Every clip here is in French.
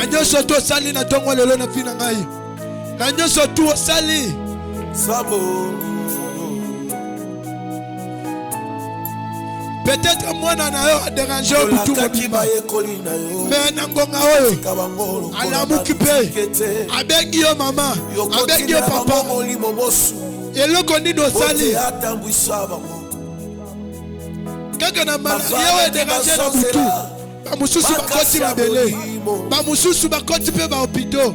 Nanyo soto sali na tongo lelo na fina ngai. Nanyo soto sali. Peut-être moi n'en a dérangé au bout mais nangonga oyo alamukipe avec yo maman avec yo papa et le koni do sali kaka na mala yo dérangé na butu ba mususu ba koti na belé ba mususu ba koti pe ba hôpital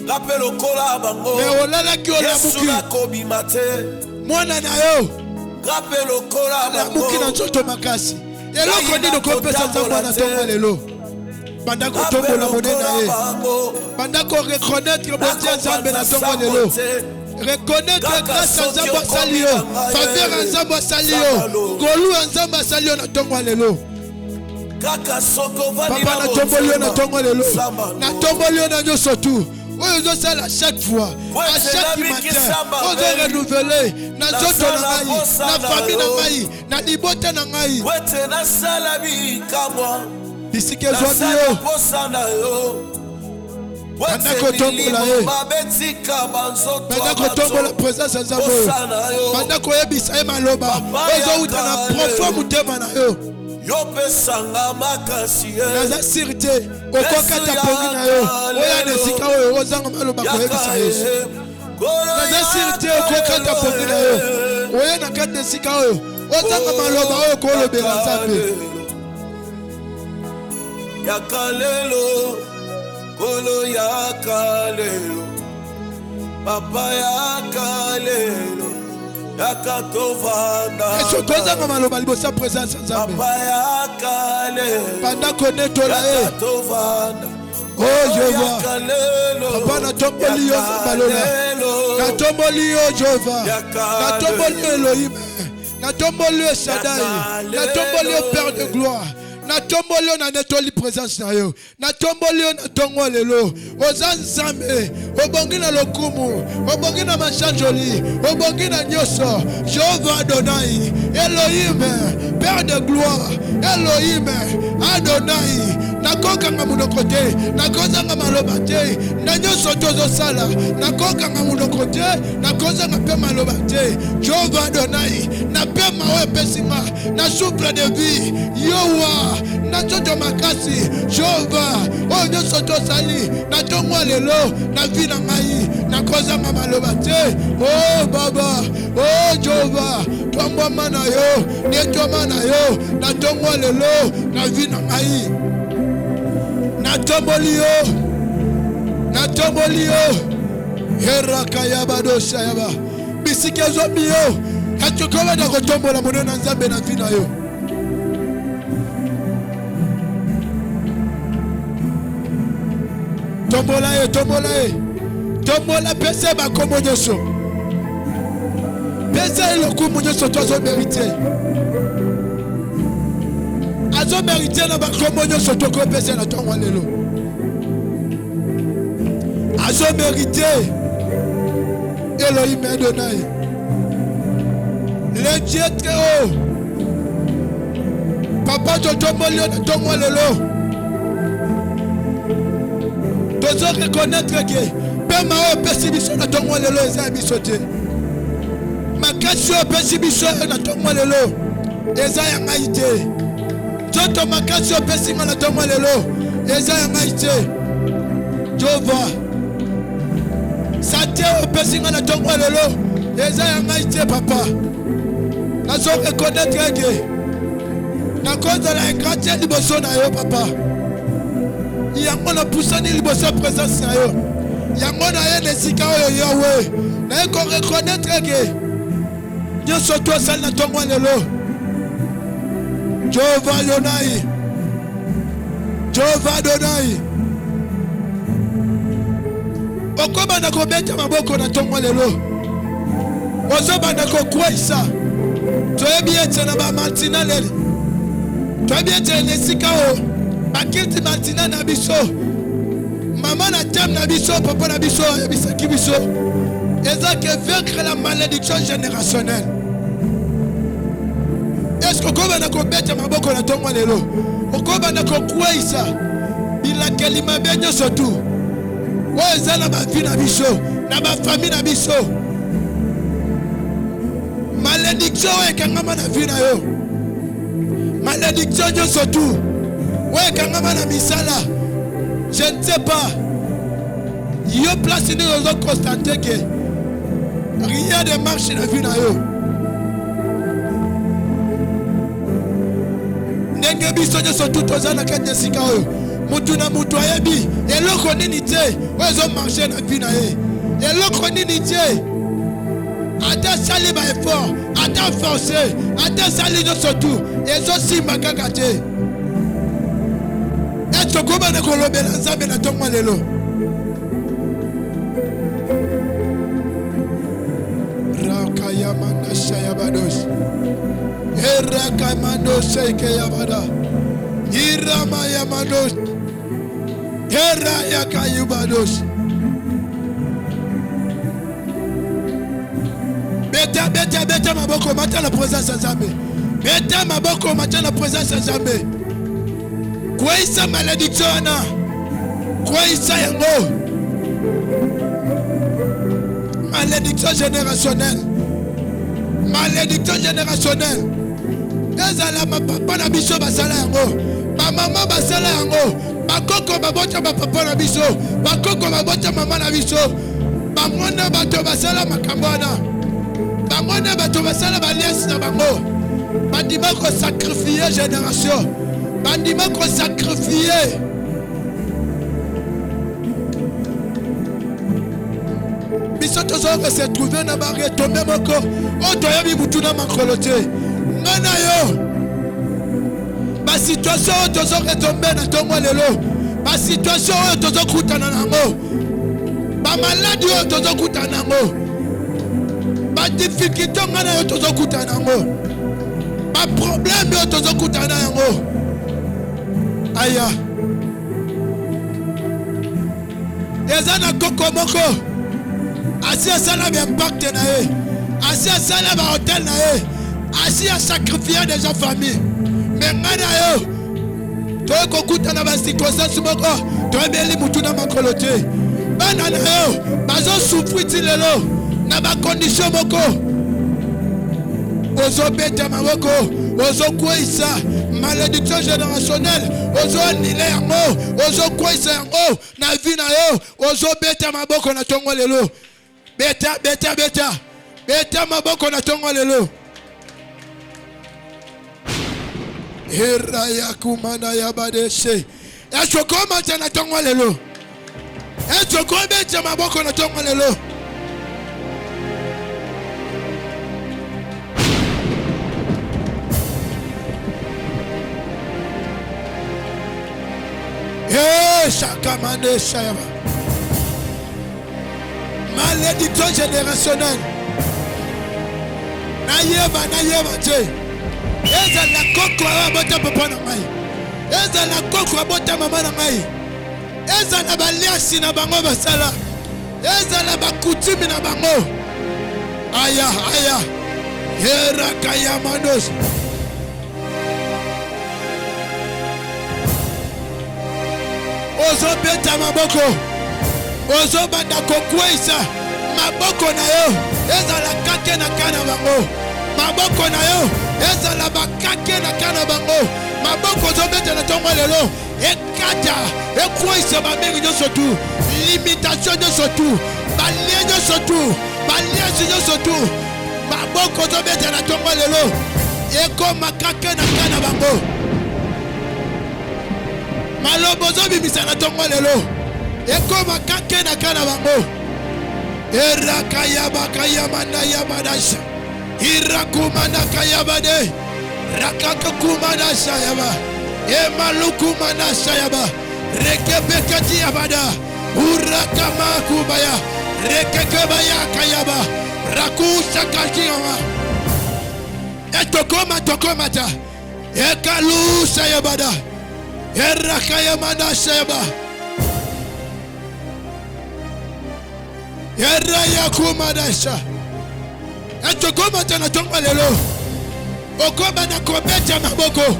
rappel au kola bango mais olala ki olamuki mwana na yo rappel au kola bango muki na nzoto makasi elo koni do kopesa nzambo na tongo lelo banda ko tongo la monena ye banda ko reconnaître bonté nzambe na tongo lelo reconnaître grâce à nzambo salio faveur nzambo salio golu nzambo salio na tongo lelo kaka soko vani papa na tombolio na tongo lelo na tombolio na nyoso tu oyo zo sala chaque fois à chaque matin ozo renouveler na zoto na ngai na famille na ngai na libota na ngai wete na sala bi kamwa bisike zobio posana yo banda kotombola ye banda kotombola présence ya nzambe banda koyebisa ye maloba ozowuta na profond motema na yo yopesanga makasi naza sirte okokata pongi na yo oya na esika oyo ozanga maloba koyebisa yesu naza sirte okokata pongi na yo oya na kati esika oyo ozanga maloba oyo kolobela nzambe yakalelo kolo yakalelo papa yakalelo yakatovanda eso kozanga maloba libosa présence nzambe papa yakalelo panda konetola yakatovanda oh Jehova papa na tomboli yo malola na tomboli yo Jehova na tomboli Elohim na tomboli yo Shaddai na tomboli yo Père de gloire na tombolio na netoli présence na yo na tombolio na tongo lelo oza nzambe obongi na lokumu obongi na machanjoli obongi na nyoso Jehova Adonai Elohim Père de gloire Elohim Adonai nakokanga munoko te nakozanga maloba te na nyoso tozosala nakokanga munoko te nakozanga pe maloba te Jehova Adonai na pe mawe pesinga na souffle de vie yowa na toto makasi Jehova o nyoso tosali na tongo lelo na vie na ngai nakozanga maloba te oh baba oh Jehova twambwa na yo netoma na yo na tongo lelo na vie na ngai na tomboli yo heraka yabado shayaba bisike zobi yo kachokoba na kotombola monena nzambe na vie na yo tombola pese bakombo nyoso pese elokumu nyoso tozo mérité azo mérité na bakombo nyoso toko pese na tongo lelo azo mérité Elohim Adonai le Dieu très haut papa totomboli na tongo lelo tozo reconnaître que pema o pesi biso na tongo lelo eza biso te makasi o pesi biso na tongo lelo eza ya ngai te toto makasi o pesi na tongo lelo eza ya ngai te Jehova sate o pesi na tongo lelo eza ya ngai te papa nazo reconnaître que na cause de la grâce liboso na yo papa yango na pusani liboso présence na yo yango na ye nesika oyo Yahweh na ye ko reconnaître que nyoso to sali na tongo lelo Jehova Adonai Jehova Adonai okoba na kobeta maboko na tongo lelo ozoba na kokwesa toyebi ete na ba martina leli toyebi ete nesika o bakiti martina na biso maman na tem na biso papa na biso bisaki biso eza que vaincre la malédiction générationnelle. Est-ce que okoba na kobeta maboko na tongo lelo okoba na kokwesa bilakeli mabe nyonso tu oyo eza na bavi na biso na bafamille na biso malédiction oyo ekangama na vi na yo malédiction nyonso tu oyo ekangama na misala je ne sais pas yo place nini ozokonstate ke rien de marche na vi na yo ndenge biso nyonso tu toza na kati ya esika oyo mutu na mutu ayebi eloko nini te oyo ezomarche na vi na ye eloko nini te ata sali ba effort ata forcé ata sali nyonso tu ezosimba kaka te etokoma na kolobela nzambe na ntongo lelo rakayamana shayabados erakamando shekeyabada iramayamados erayakayubados beta maboko mata la présence ya Nzambe beta maboko mata la présence ya Nzambe kwaisa malédiction na kwaisa yango malédiction générationnelle ezala papa na biso basala yango bamama basala yango bakoko babota bapapa na biso bakoko babota mama na biso bamona bato basala makambo wana bamona bato basala baliasi na bango bandima kosacrifier génération bandima kosacrifier biso tozoko se trouver na baretombe moko oyo toyebi butu na makolo te nga na yo basituation oyo tozoretombe na ntongo lelo basituation oyo tozokutana nango bamaladi oyo tozokutana nango badifficulté nga na yo tozokutana nango baproblème oyo tozokutana yango aya eza na koko moko asi asala baimpact na ye asi asala bahotel na ye asi asacrifie déjà famille me nga na yo toye kokutana basirconstance moko toyebeli mutu na makolo te bana na yo bazosufri ti lelo na bacondition moko ozobeta maboko ozokweyisa malédiction générationnelle ozoanile yango ozokweyisa yango na vi na yo ozobeta maboko na ntongo lelo beta maboko na ntongo lelo Eraya kumana yabadeshe echokoma te na ntongo lelo echokobeta maboko na ntongo lelo Chakamande Shayaba malédiction générationnelle Nayeba te eza la koko abota papa na ngai eza la koko abota mama na ngai eza na baliasi na bango basala eza na bakutimi na bango aya Yerakayamandos ozobeta maboko ozobanda kokweyisa maboko na yo ezala kake na kana bango maboko na yo ezala bakake na kana bango maboko ozobeta na ntongo lelo ekata ekweyisa bamingi nyonso tu limitation nyonso tu balie nyonso tu baliasi nyonso tu maboko ozobeta na ntongo lelo ekoma kake na kana bango malobo zobimisa na ntongo lelo ekoma kake na kana bango erakayabakayamana yabadasha irakumana kayabade rakakakumana shayaba emalukumana shayaba rekebekati yabada urakamakubaya rekekebaya kayaba rakusakashiyama tokomata ekalusa yabada Erakayamana sheba Erayakumadasha etokoma tena tongo lelo okoba na kobeta maboko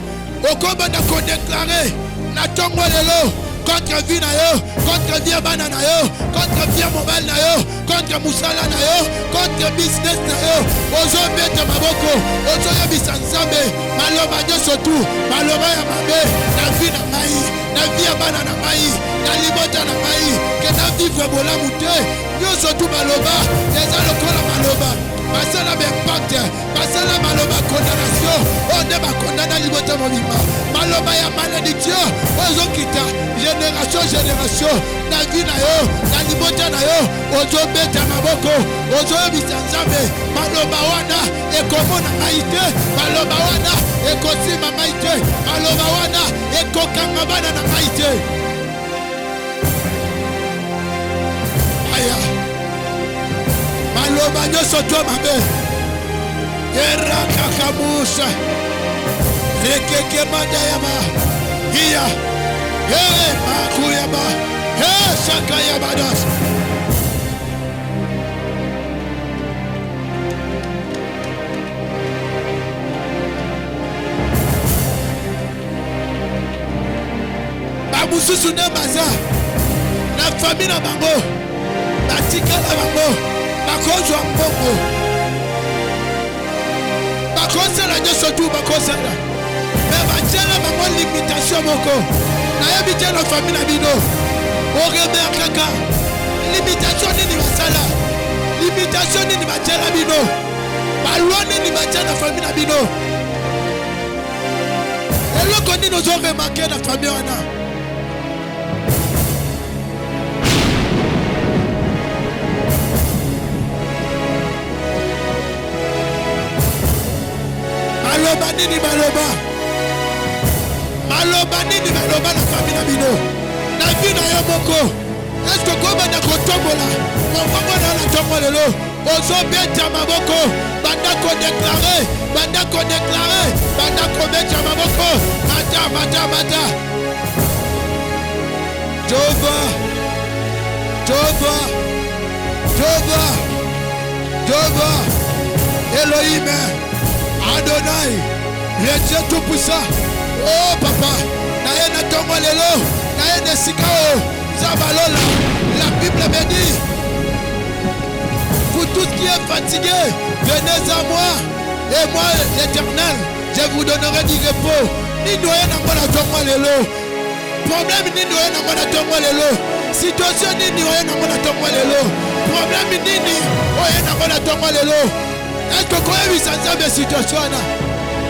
okoba na kodéclarer na tongo lelo contre vie na yo, contre vie bana na yo, contre vie mobile na yo, contre musala na yo, contre business na yo. Ozo beta maboko, ozo yebisa nzambe, maloba nyoso tu, maloba ya mabe, na vie na mai, na vie bana na mai, na libota na mai, que na vivre bolamu te, nyoso tu maloba, eza lokola maloba. Basala impact, basala maloba condamnation, on ne condamne libota mobima. Maloba ya malédiction, ozo kita, génération, na vie na yo, na libota na yo, ozo beta maboko, ozo yebisa nzambe, maloba wana, ekomona maite, maloba wana, ekosima maite, maloba wana, ekokanga bana na maite. Aya. Maloba nyoso to mabe. Era kakamusa. Rekeke madayama. Hiya. Hey makuyama. Hey shakayabadas. Bamususu ne maza. Na famille na bango. Batika na bango. Bakozwa mbongo bakosala nyonso tu bakosala me batiela bango limitation moko nayebi te na fami na bino oremer kaka limitation nini basala limitation nini batiela bino balwa nini batia na fami na bino eloko nini ozoremake na fami wana maloba nini maloba na fami na bino na vi na yo moko eske kobanda kotombola mongongo na la tombo lelo ozobeta maboko banda kodeklare banda kobeta maboko mata Jova Elohim Adonai, le Dieu tout-puissant. Oh papa, naye na tongo lelo, naye na sikao, zabalola. La Bible me dit, vous tous qui êtes fatigués, venez à moi, et moi l'Éternel, je vous donnerai du repos. Ni noye na mona tongo lelo, problème ni noye na mona tongo lelo, situation ni noye na mona tongo lelo, problème ni oye na mona tongo lelo. Est-ce que vous avez vu cette situation?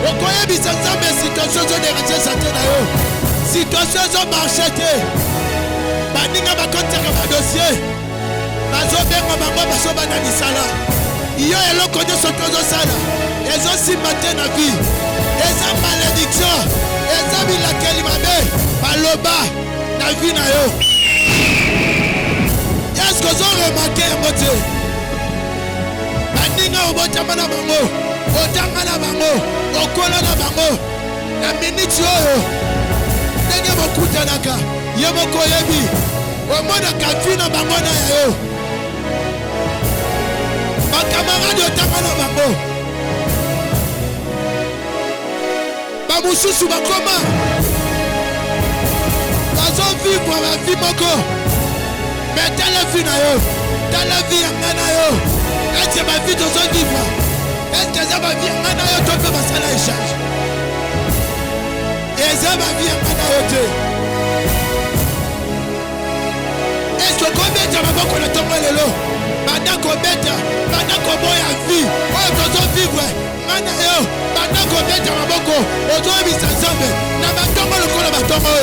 Vous avez vu cette situation de la santé? Situation de marché. Baninga bakonte ka dossier. Bazo benga bango baso bana misala. Iyo eloko de sotozo sala. Ezo si matin na vie. Eza malédiction. Eza bila kelimabe. Baloba na vie na yo. Est-ce que vous avez remarqué un moté? Ninga obotama na bango, otanga na bango, okola na bango. Na minute oyo, ndenge bokutanaka, ye moko yebi, omona kafi na bango na yo. Bakamarade otanga na bango. Bamususu bakoma. Bazo vivre la vie moko. Mais telle vie na yo, telle vie yanga na yo. Est-ce que ma vie de son livre? Est-ce que ça va bien? Maintenant, il y a tout le monde qui échange. Et ça va bien maintenant. Est-ce que combien de gens vont le tomber le lot? Maintenant combien de gens vont y vie? Oh, ils vont vivre. Maintenant combien de gens vont y vivre? Na batongo le kolo batongo.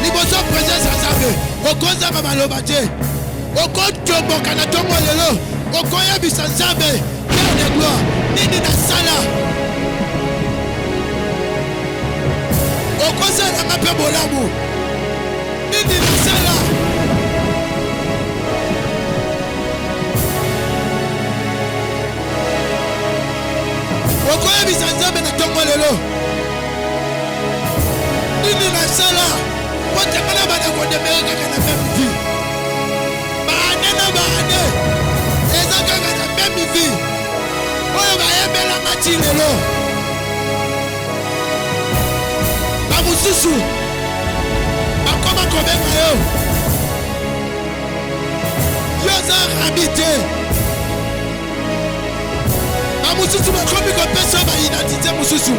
Liboso présence ensemble. Okoza mamalobate. Okoto bokana tongo le lot. Okoya bisanzabe, Père de gloire, nini na sala. Okosa na mape bolamu, nini na sala. Okoya bisanzabe na tongo lelo, nini na sala. Wote kana bana kodemere kaka na même vie. Baane na baane. Ezakanga na même vie. Oyo bayebela mati lelo. Bamususu bakoma kobenga yo. Yoza habité. Bamususu bakomi kopesa ba identité mususu.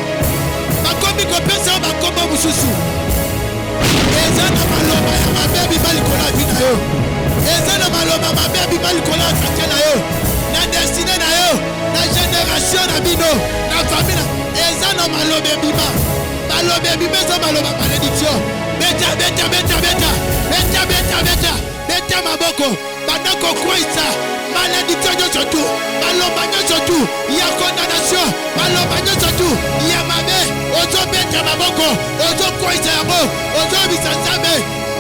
Bakomi kopesa ba kombo mususu. Eza na maloba ya mabe bibali kola vina yo. Eza na maloba mabe bibali kola sakela yo. Na destinée na yo, na génération na bino, na famille. Eza na maloba bima. Maloba bima za maloba malédiction. Beta beta beta beta. Beta beta beta. Beta maboko. Bandako kwaisa. Malédiction nyonso tu. Maloba nyonso tu. Ya condamnation. Maloba nyonso tu. Ya mabe. Ozo beta maboko. Ozo kwaisa yango. Ozo bisanzabe.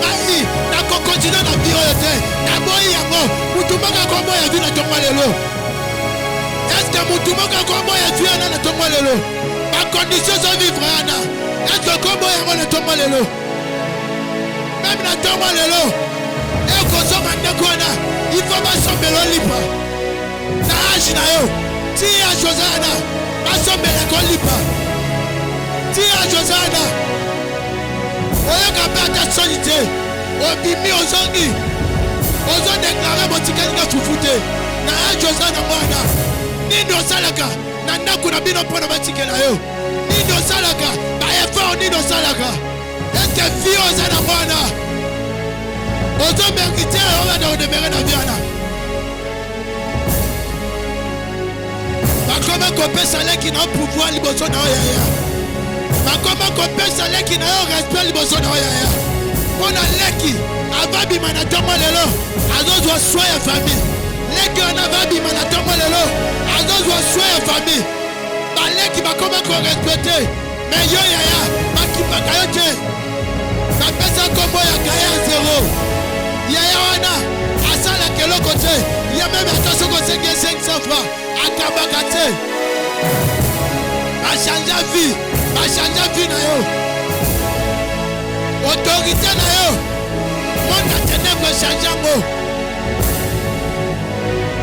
Ai, na continue na biro yote. Na boyi yango. Mutumaka kombo ya vina tongwa lelo. Est-ce que mutumaka kombo ya vina na tongwa lelo? Ma condition de vivre ana. Est-ce que kombo yango na tongwa lelo? Même na tongwa lelo. Et kozonga ndekona. Il faut basombelo lipa. Na âge na yo. Ti ya Josana. Basombelo ko lipa. Ti ya Josana. Oyoka pata solité. Obimi ozongi. Ozo déclarer botikeli ka fufute. Na Josana mwana. Nini osalaka. Na ndaku na bino pona batikela yo. Nini osalaka. Ba effort nini osalaka. Est-ce que vie ozana mwana? Ozo mérité on va demeurer na viana. Bakoma kopesa leki na pouvoir liboso na oya. Bakoma kopesa leki na respect liboso na oya. Pona leki avabi manatongo lelo azozwa soin ya famille. Leki on avabi manatongo lelo azozwa soin ya famille. Baleki bakoma ko respecter. Mais yo yaya bakipaka yo te. Bapesa kombo ya kaya zéro. Yaya wana asala keloko te. Ya même attention ko senge 500 francs. Akabaka te. Bachanja vie na yo. Autorité na yo. Monde a ténèbres changer mot.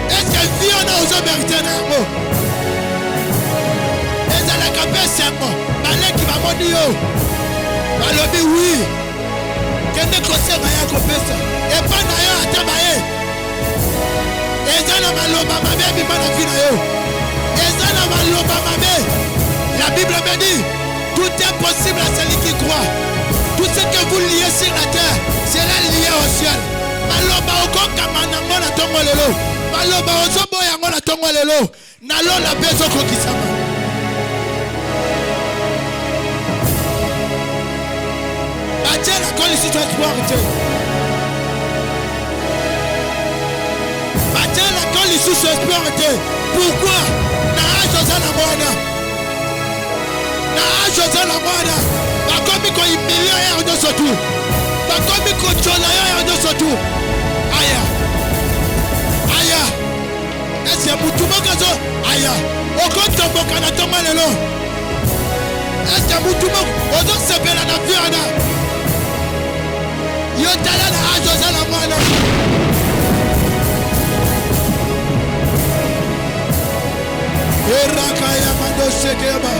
Est-ce que vie on a aux mérité na yo? Est-ce que la capesse c'est moi? Balé qui va moni yo. Balobi oui. Kende conseil na ya kopesa. Et pas na yo atabaye. Est-ce que la maloba mabe bi mana vie na yo? Est-ce que la maloba mabe? La Bible me dit tout est possible à celui qui croit. Tout ce que vous liez sur la terre, c'est lié au ciel. Maloba okoka manango na tongo lelo. Maloba ozobo yango na tongo lelo. Nalo la bezo kokisama. Batiens la colle ici, tu vas pouvoir arrêter. Batiens la colle ici, tu vas pouvoir arrêter. Pourquoi? Na Josana Mwana. Na Josana Mwana. Bakomi ko humilier ya ndo sotu. Bakomi ko chola ya ndo sotu. Aya. Aya. Ese mutumoka zo. Aya. Okotomboka na toma lelo. Ese mutumoka ozo sepela na viana. Yo tala na ajoza la mwana. Eraka ya mando sekeba.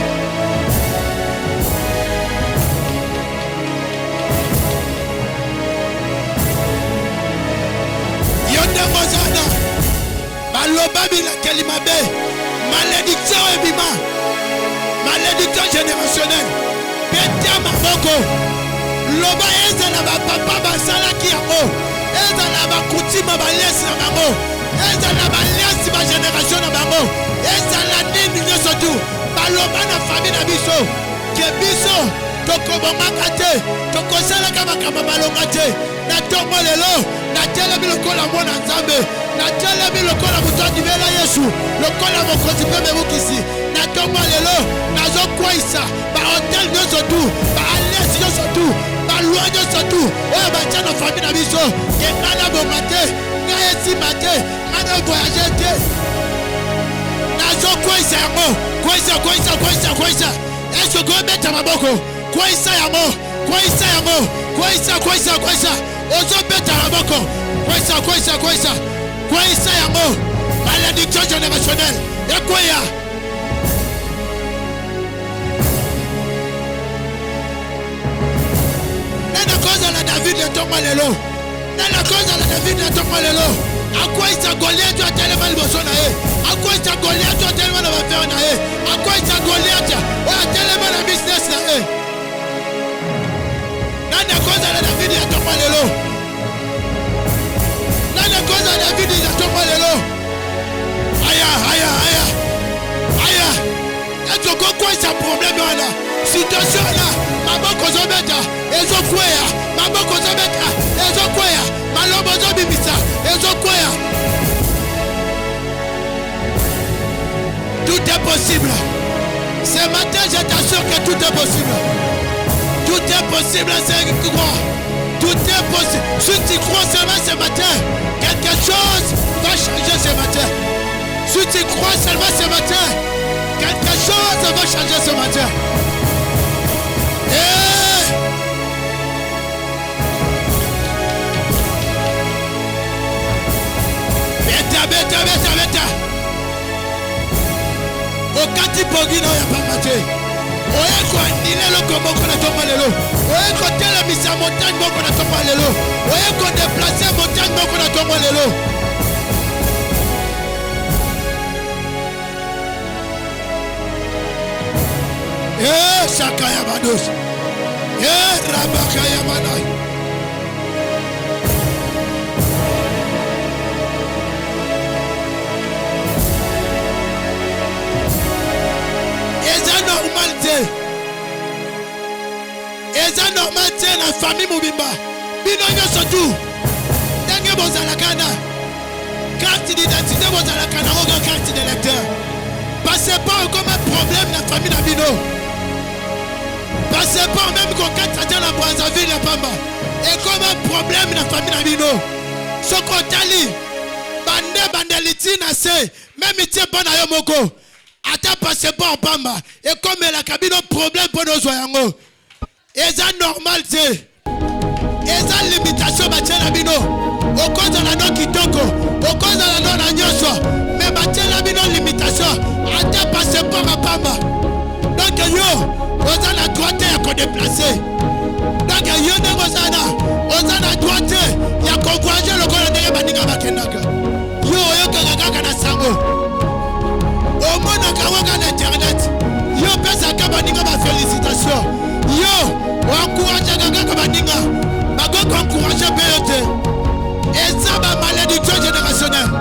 Mozana balobabi la kalimabe malédiction ebima malédiction générationnelle beta maboko loba ezala ba papa basala ki yango ezala ba kutima balesi na bango ezala balesi ba génération na bango ezala nini nyoso tu baloba na famille na biso ke biso tokobomaka te tokosalaka makambo balonga te na tongo lelo na tele bilokola mwana nzambe na tele bilokola mutoki bela Yesu lokola mokozi pe mebukisi na tongo lelo nazo kwaisa ba hotel nyoso tu ba alliance nyoso tu ba loi nyoso tu oyo batia na famille na biso ke ngana bomate ngaya simate ngana voyager te nazo kwaisa yango kwaisa est-ce que beta maboko kwaisa yango kwaisa ozo beta maboko kwaisa yango malédiction générationnelle ekwea nana koza la David le tombe lelo. Dans la cause de David le tombe lelo. À quoi il s'est Goliath, tu as tellement le besoin d'aller. À quoi il s'est Goliath, tu as tellement de faire d'aller. À quoi il s'est Goliath, tu as tellement de business d'aller. Dans la cause de David le tombe lelo. Dans la cause de David le tombe lelo. Aya, aya, aya. Aya. Est-ce que quoi c'est un problème là? Situation là, ma banque aux obètes, et je crois, ma banque aux obètes, et je crois, ma lobe aux obibisa, et je crois. Tout est possible. Ce matin, je t'assure que tout est possible. Tout est possible, c'est qui croit. Tout est possible. Si tu crois seulement ce matin, quelque chose va changer ce matin. Si tu crois seulement ce matin, quelque chose va changer ce matin. Beta. Okati pogino ya pamate. Oye ko nile lo ko moko na tomba lelo. Oye ko tela misa montagne moko na tomba lelo. Oye ko déplacer montagne moko na tomba lelo. Shakaya bados. Rabakaya manai. Eza normalité na famille mobimba. Bino nyoso tu. Ndenge bozalaka na carte d'identité bozalaka na oga carte d'électeur. Passez pas comme un problème na famille na bino. Passez pas même qu'on carte dans la Brazzaville na Pamba. Et comme un problème na famille na bino. Soko tali bande litina se même itie bana yo moko. Ata passez pas en Pamba. Et comme la cabine problème pour nos soyango. Et ça normal c'est. Et ça limitation bâtir la bino. Au cause de la non kitoko. Au cause de la non agnoso. Mais bâtir la bino limitation. Ata passez pas en Pamba. Donc yo. On a la droite qu'on déplacer. Donc yo ne vous en a. On a la droite. Il y a concouragé le corps de Baninga Bakenaka. Yo kaka na sango. Au monde à internet, yo pesa kabaninga ma félicitation. Yo, encourage kaka kabaninga. Bago encourager BOT. Et ça va malédiction générationnelle.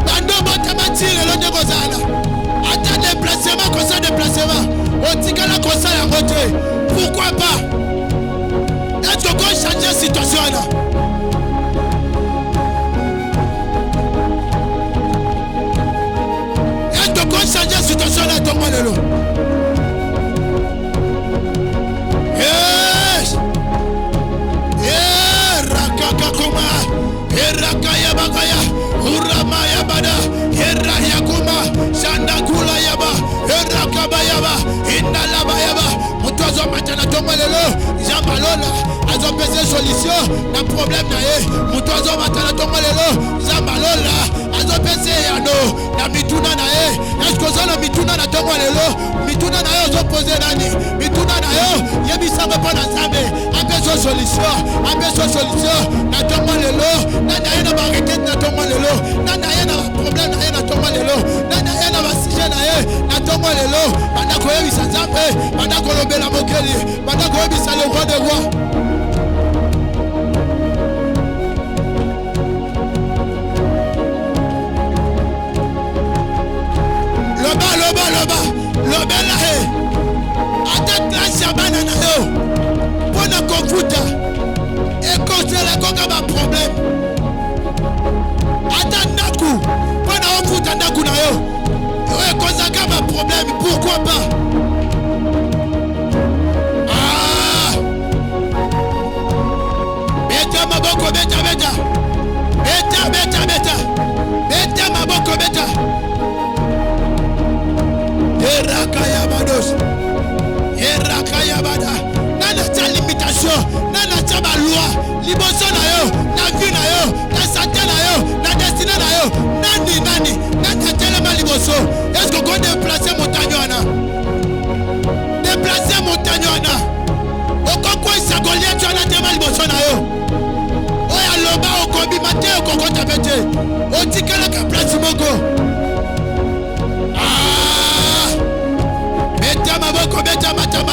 Bando botamati le de Rosana. Attends déplacement comme ça déplacement. On tika la comme ça la beauté. Pourquoi pas? Est-ce qu'on change la situation là? Changer la situation là, tombe le lot. Yes! Rakaka kuma, Rakaya Bagaya, Urama Yabada, Yakuma, Sandakula Yaba, Rakabayaba, Indalabayaba, Mutozo Matana tombe le lot, Jambalona, Azopese solution, na problème nae, Mutozo Matana tombe le lot, Jambalona, Azopese yano, na mituna nae. Est-ce que ça la mituna na tomba lelo? Mituna na yo opposé nani? Mituna na yo yebisa pas na zambe. Abeso solution na tomba lelo. Na na ba requête na tomba lelo. Na na problème na tomba lelo. Na na ba sujet na tomba lelo. Banda ko yebisa zambe, banda ko lobela mokeli, banda ko yebisa le roi des rois. Loba la he. Attaque la sabana na yo. Pona konfuta. Et quand c'est la konga ba problème. Attaque naku. Pona konfuta naku na yo. Et quand ça ba problème, pourquoi pas? Ah. Beta maboko beta. Beta maboko beta. Erakaya bada. Nana ta limitation, nana ta ba loi. Liboso na yo, na vie na yo, na santé na yo, na destinée na yo. Nani, nana tellement liboso. Est-ce que qu'on déplacer montagne wana? Déplacer montagne wana. Okoko motema na yo. Oya loba okobi mate okokota bete. Otikala ka place moko. Beta maboko beta mata.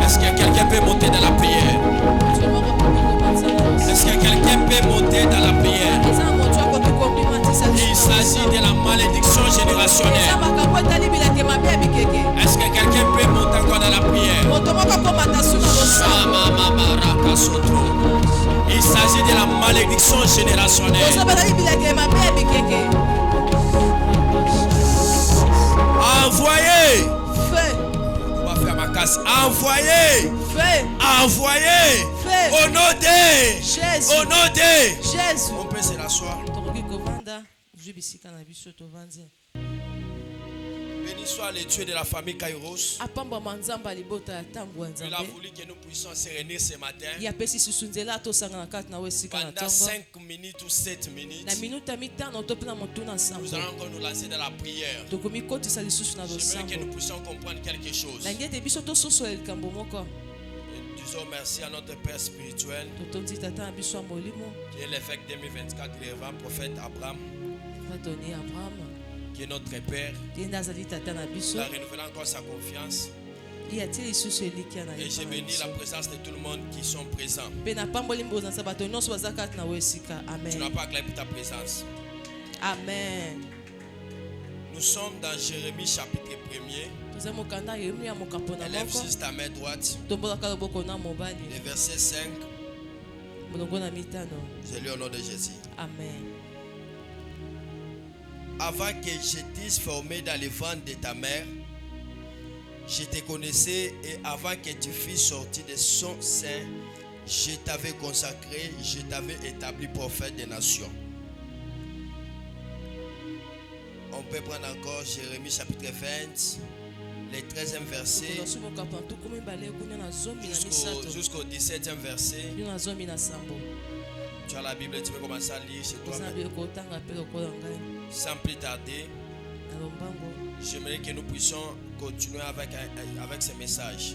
Est-ce que quelqu'un peut monter dans la prière? Est-ce que quelqu'un peut monter dans la prière? Il s'agit de la malédiction générationnelle. Est-ce que quelqu'un peut monter encore dans la prière? Il s'agit de la malédiction générationnelle. Envoyez. On va faire ma casse. Envoyez. Envoyez. Au nom de Jésus. Au nom de Jésus. On peut se rasseoir. Béni soit le Dieu de la famille Kairos. Il a voulu que nous puissions se réunir ce matin. Pendant 5 minutes ou 7 minutes. Nous allons encore nous lancer dans la prière. J'aimerais que nous puissions comprendre quelque chose. Disons merci à notre Père spirituel, qui est l'évêque 2024, le révérend prophète Abraham, qui est notre Père. Il a renouvelé encore sa confiance. Et j'ai béni la présence de tout le monde qui sont présents. Tu n'as pas acclamé ta présence. Amen. Nous sommes dans Jérémie chapitre 1er. Élève juste ta main droite. Le verset 5. Je lis au nom de Jésus. Amen. Avant que j'étais formé dans le ventre de ta mère, je te connaissais, et avant que tu fusses sorti de son sein, je t'avais consacré, je t'avais établi prophète des nations. On peut prendre encore Jérémie chapitre 20, le 13e verset jusqu'au 17e verset. Tu as la Bible, tu peux commencer à lire chez toi. Sans plus tarder, j'aimerais que nous puissions continuer avec ce message.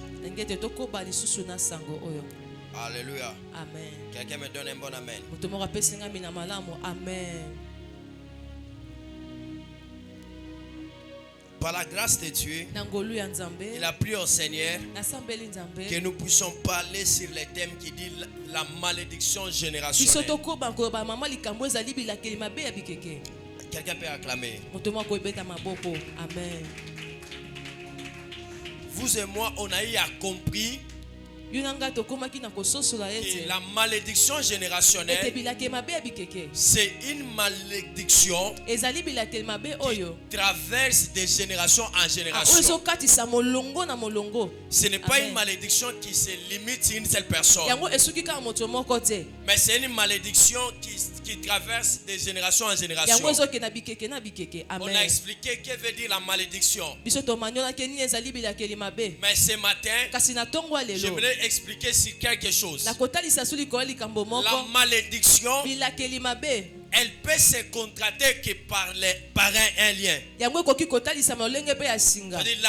Alléluia. Amen. Quelqu'un me donne un bon amen. Amen. Par la grâce de Dieu, il a plu au Seigneur que nous puissions parler sur les thèmes qui disent la malédiction générationnelle. Quelqu'un peut acclamer. Amen. Vous et moi, on a eu à compris que la malédiction générationnelle, c'est une malédiction qui traverse de génération en génération. Ce n'est pas une malédiction qui se limite à une seule personne, mais c'est une malédiction qui traverse de génération en génération. On a expliqué ce que veut dire la malédiction. Mais ce matin, j'aimerais expliquer sur quelque chose. La malédiction, elle peut se contracter que par un lien. La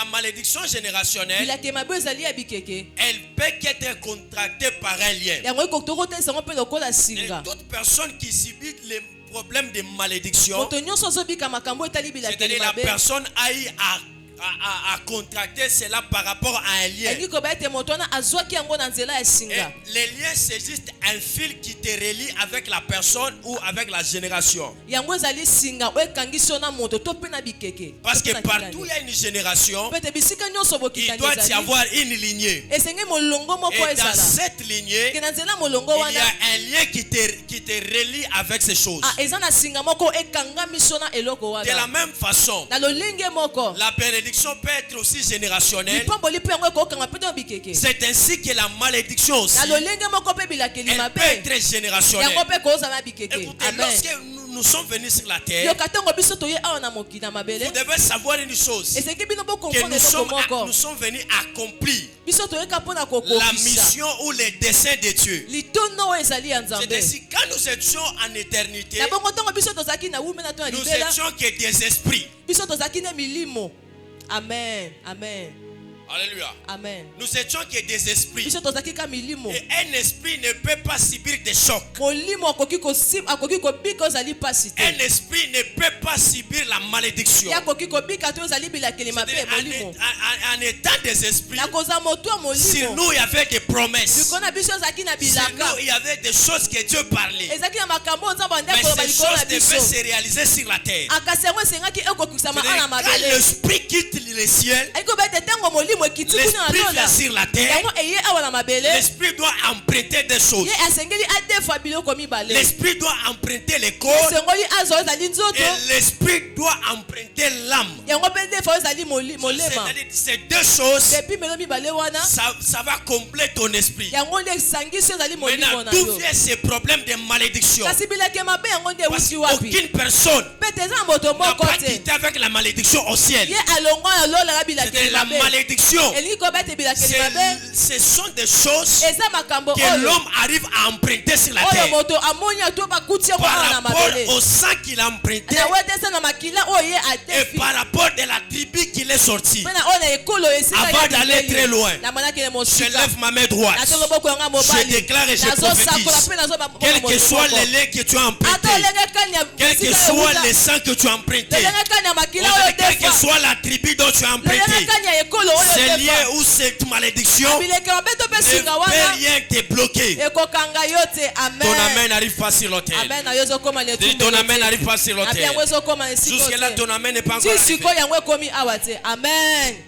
malédiction générationnelle, elle peut être contractée par un lien. Et toute personne qui subit les problèmes de malédiction, c'est-à-dire la personne a eu à contracter cela par rapport à un lien. Et le lien, c'est juste un fil qui te relie avec la personne ou avec la génération. Parce que partout il y a une génération, il doit y avoir une lignée. Et dans cette lignée, il y a un lien qui te relie avec ces choses. De la même façon, la bénédiction malédiction peut être aussi générationnelle. C'est ainsi que la malédiction aussi, elle peut être générationnelle. Écoutez, lorsque nous sommes venus sur la terre, vous devez savoir une chose, que nous sommes venus accomplir la mission ou les desseins de Dieu. C'est ainsi, quand nous étions en éternité, nous étions que des esprits. Amen. Amen. Alléluia. Amen. Nous étions que des esprits. Et un esprit ne peut pas subir des chocs. Un esprit ne peut pas subir la malédiction. En étant des esprits, sur nous il y avait des promesses. Sur nous il y avait des choses que Dieu parlait. Mais ces choses devaient se réaliser sur la terre. Quand l'esprit quitte le ciel, l'esprit vient sur la terre. L'esprit doit emprunter des choses. L'esprit doit emprunter les corps. Et l'esprit doit emprunter l'âme. Ces deux choses, ça va combler ton esprit. Maintenant, d'où vient ces problèmes de malédiction? Parce qu'aucune personne n'a pas quitté avec la malédiction au ciel. C'est la malédiction. Ce sont des choses que l'homme arrive à emprunter sur la terre. Par rapport au sang qu'il a emprunté et par rapport à la tribu qu'il est sorti. Avant d'aller très loin, je lève ma main droite. Je déclare et je prophétise. Quel que soit le lait que tu as emprunté, quel que soit le sang que tu as emprunté, quelle que soit la tribu dont tu as emprunté, c'est lié où cette malédiction ne peut rien te bloquer. Ton amen n'arrive pas sur l'autel. Ton amen n'arrive pas sur l'autel. Jusque là ton amen n'est pas encore arrivé.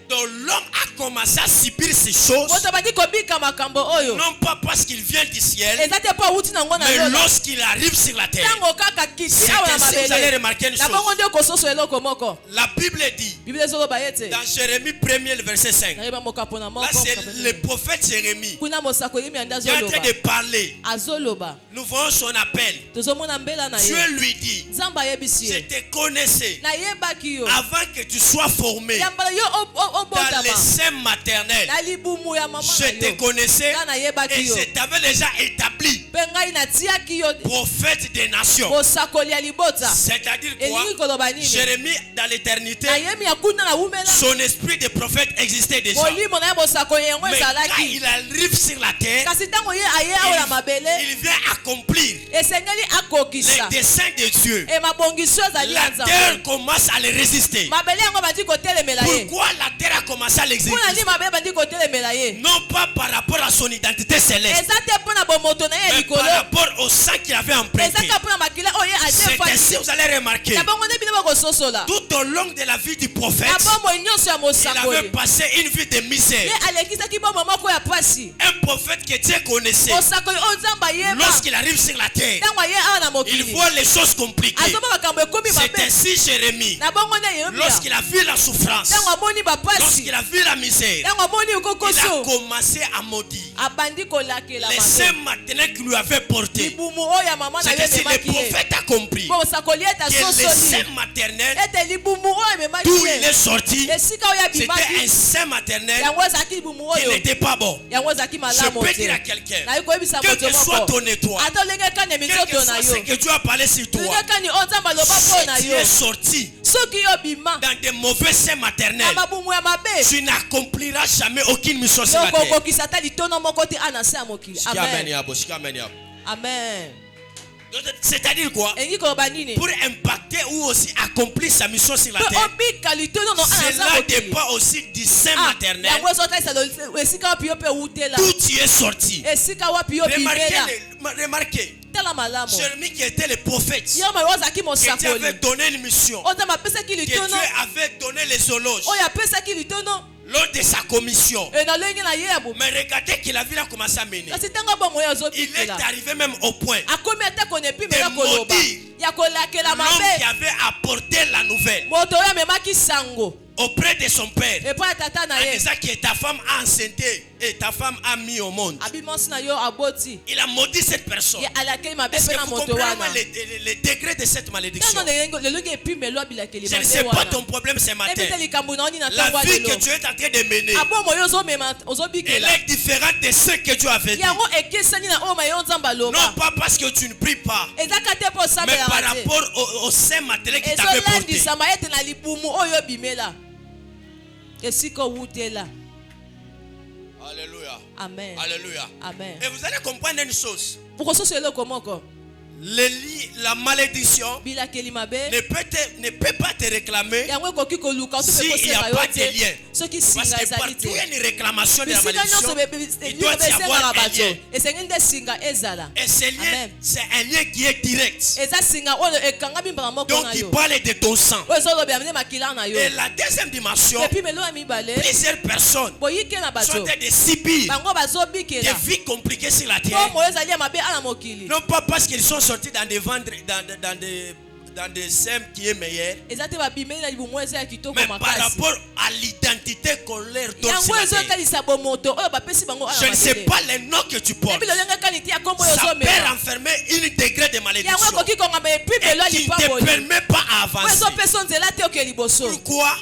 Donc l'homme a commencé à subir ces choses, non pas parce qu'il vient du ciel, mais lorsqu'il arrive sur la terre. C'est ainsi que vous allez remarquer une chose. La Bible dit dans Jérémie 1er le verset 5. Là c'est le prophète Jérémie qui est en train de parler. Nous voyons son appel. Dieu lui dit, je te connaissais avant que tu sois formé dans les seins maternels. Je te connaissais et je t'avais déjà établi prophète des nations. C'est-à-dire quoi? Jérémie dans l'éternité, son esprit de prophète existait déjà. Mais quand il arrive sur la terre, il vient accomplir les desseins de Dieu. La terre commence à le résister. Pourquoi la terre a commencé à l'exécuter? Non pas par rapport à son identité céleste, mais par rapport au sang qu'il avait emprunté. C'est ainsi vous allez remarquer, tout au long de la vie du prophète, il avait passé une vie de misère. Un prophète que Dieu connaissait, lorsqu'il arrive sur la terre, il voit les choses compliquées. C'est ainsi Jérémie, lorsqu'il a vu la souffrance, lorsqu'il a vu la misère, il a commencé à maudire les seins maternels qu'il lui avait portés. C'est-à-dire le prophète a compris que les seins maternels d'où il est sorti, c'était un sein maternel qui n'était pas bon. Je peux dire à quelqu'un, quel que soit ton étoile, quel que soit ce que Dieu a parlé sur toi, si tu es sorti dans des mauvais seins maternels, tu n'accompliras jamais aucune mission sur la terre. Amen. C'est-à-dire quoi? Pour impacter ou aussi accomplir sa mission sur la terre, cela dépend aussi du sein maternel d'où tu es sorti. Remarquez, Jérémie qui était le prophète, que Dieu avait donné une mission, que Dieu avait donné les éloges lors de sa commission. Mais regardez qu'il a vu là commencer à mener. Il est arrivé même au point de maudire l'homme qui avait apporté la nouvelle auprès de son père. Et pas tata na ye. C'est ça que ta femme a enceinte et ta femme a mis au monde. Il a maudit cette personne. Est-ce que vous comprenez le degré de cette malédiction? Je ne sais pas ton problème ce matin. La vie que tu es en train de mener, elle est différente de ce que tu avais dit. Non pas parce que tu ne pries pas, mais par rapport au sein matériel qui t'avait porté. Alléluia. Amen. Alléluia. Amen. Et vous allez comprendre une chose. La malédiction ne peut pas te réclamer s'il n'y a pas de lien. Parce que partout il y a une réclamation de la malédiction, il doit y avoir un lien. Et ce lien, c'est un lien qui est direct. Donc il parle de ton sang. Et la deuxième dimension, plusieurs personnes sont en train de subir des vies compliquées sur la terre. Non pas parce qu'ils sont sortis dans des ventres, dans des sèmes qui est meilleur, mais par rapport à l'identité qu'on leur donne. Je ne sais pas les noms que tu portes. Ça peut renfermer une degré de malédiction et qui ne te permet pas à avancer. Pourquoi?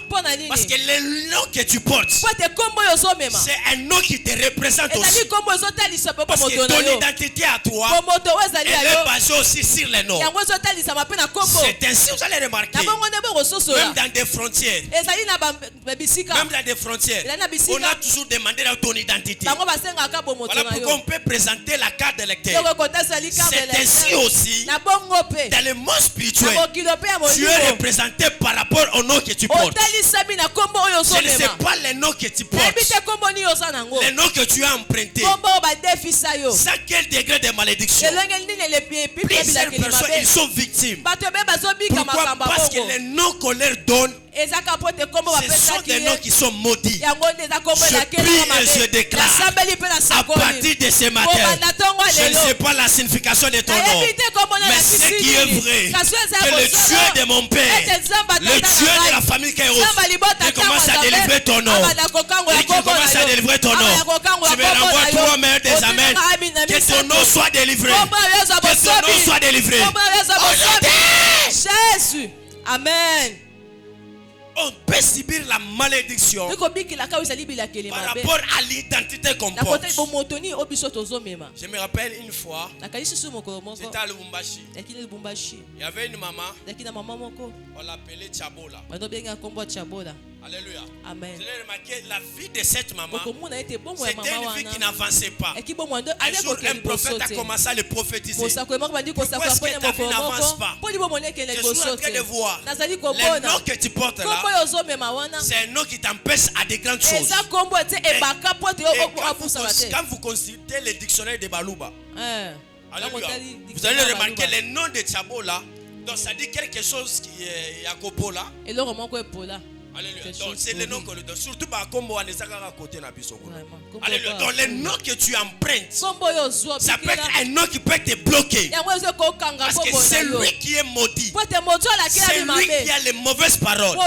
Parce que le nom que tu portes, c'est un nom qui te représente aussi. Parce que ton identité à toi, elle est basée aussi sur les noms. C'est ainsi, vous allez remarquer, même dans des frontières, on a toujours demandé ton identité. Voilà pourquoi on peut présenter la carte d'électeur. C'est ainsi aussi, dans le monde spirituel, tu es représenté par rapport au nom que tu portes. Je ne sais pas les noms que tu portes, les noms que tu as empruntés. Ça, quel degré de malédiction? Plusieurs personnes, ils sont victimes. Pourquoi? Parce que les noms qu'on leur donne, ce sont des noms qui sont maudits. Je prie et je déclare à partir de ce matin, je ne sais pas la signification de ton nom, mais ce qui est vrai, que le Dieu de mon père, le Dieu de la famille Kairos, il commence à délivrer ton nom. Et qu'il commence à délivrer ton nom. Tu me renvoies toi, Mère des Amens. Que ton nom soit délivré. Que ton nom soit délivré. Jésus. Amen. On peut subir la malédiction par rapport à l'identité qu'on porte. Je me rappelle une fois, j'étais à Lubumbashi. Il y avait une maman, on l'appelait Chabola. Alléluia. Amen. Je l'ai remarqué, la vie de cette maman, c'était une vie qui n'avançait pas. Un jour, un prophète a commencé à le prophétiser. Pourquoi est-ce que ta vie n'avance pas? Je suis en train de voir le nom que tu portes là. C'est un nom qui t'empêche à des grandes choses. Et quand vous consultez le dictionnaire de Baluba, vous allez remarquer le nom de Chabola. Donc ça dit quelque chose qui est Yakopola. Alléluia. Donc c'est le nom qu'on lui donne. Surtout comme on est à côté de Biso. Alléluia. Donc le nom que tu empruntes, ça peut être un nom qui peut te bloquer. Parce que c'est lui qui est maudit. C'est lui qui a les mauvaises paroles.